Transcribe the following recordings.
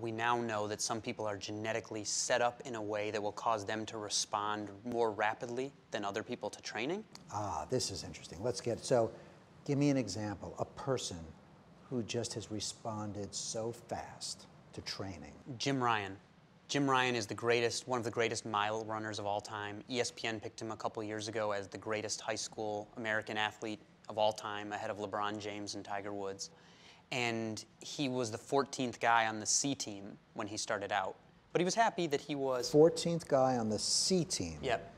we now know that some people are genetically set up in a way that will cause them to respond more rapidly than other people to training. Ah, this is interesting. Let's get, so give me an example, a person who just has responded so fast to training. Jim Ryan. Jim Ryan is the greatest, one of the greatest mile runners of all time. ESPN picked him a couple years ago as the greatest high school American athlete of all time, ahead of LeBron James and Tiger Woods. And he was the 14th guy on the C team when he started out. But he was happy that he was 14th guy on the C team. Yep.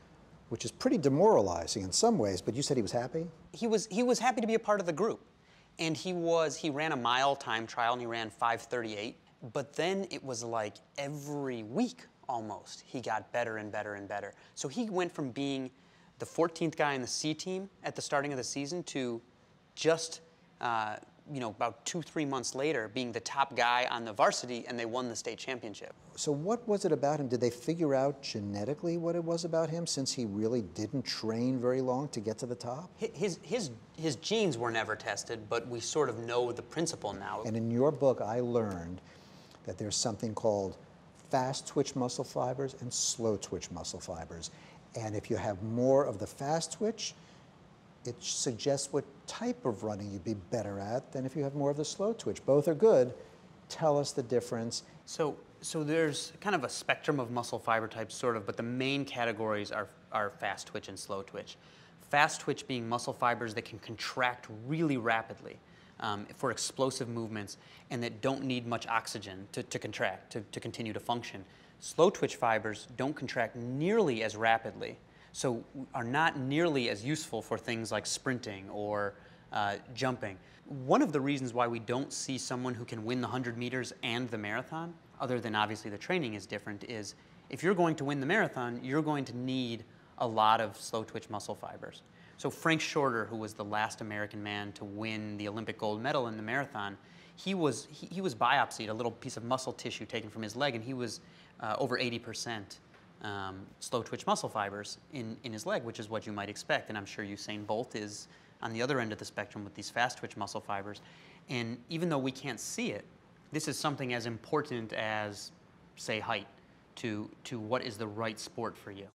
Which is pretty demoralizing in some ways, but you said he was happy? He was happy to be a part of the group. And he ran a mile time trial and he ran 5:38. But then it was like every week almost he got better and better and better. So he went from being the 14th guy on the C team at the starting of the season to just about 2-3 months later being the top guy on the varsity, and they won the state championship. So what was it about him? Did they figure out genetically what it was about him, since he really didn't train very long to get to the top? His genes were never tested, but we sort of know the principle now. And in your book, I learned that there's something called fast twitch muscle fibers and slow twitch muscle fibers. And if you have more of the fast twitch, it suggests what type of running you'd be better at than if you have more of the slow twitch. Both are good. Tell us the difference. So there's kind of a spectrum of muscle fiber types, sort of, but the main categories are fast twitch and slow twitch. Fast twitch being muscle fibers that can contract really rapidly for explosive movements and that don't need much oxygen to contract, to continue to function. Slow twitch fibers don't contract nearly as rapidly, so are not nearly as useful for things like sprinting or jumping. One of the reasons why we don't see someone who can win the 100 meters and the marathon, other than obviously the training is different, is if you're going to win the marathon, you're going to need a lot of slow twitch muscle fibers. So Frank Shorter, who was the last American man to win the Olympic gold medal in the marathon, he was biopsied, a little piece of muscle tissue taken from his leg, and he was over 80% slow twitch muscle fibers in his leg, which is what you might expect. And I'm sure Usain Bolt is on the other end of the spectrum with these fast twitch muscle fibers. And even though we can't see it, this is something as important as, say, height to what is the right sport for you.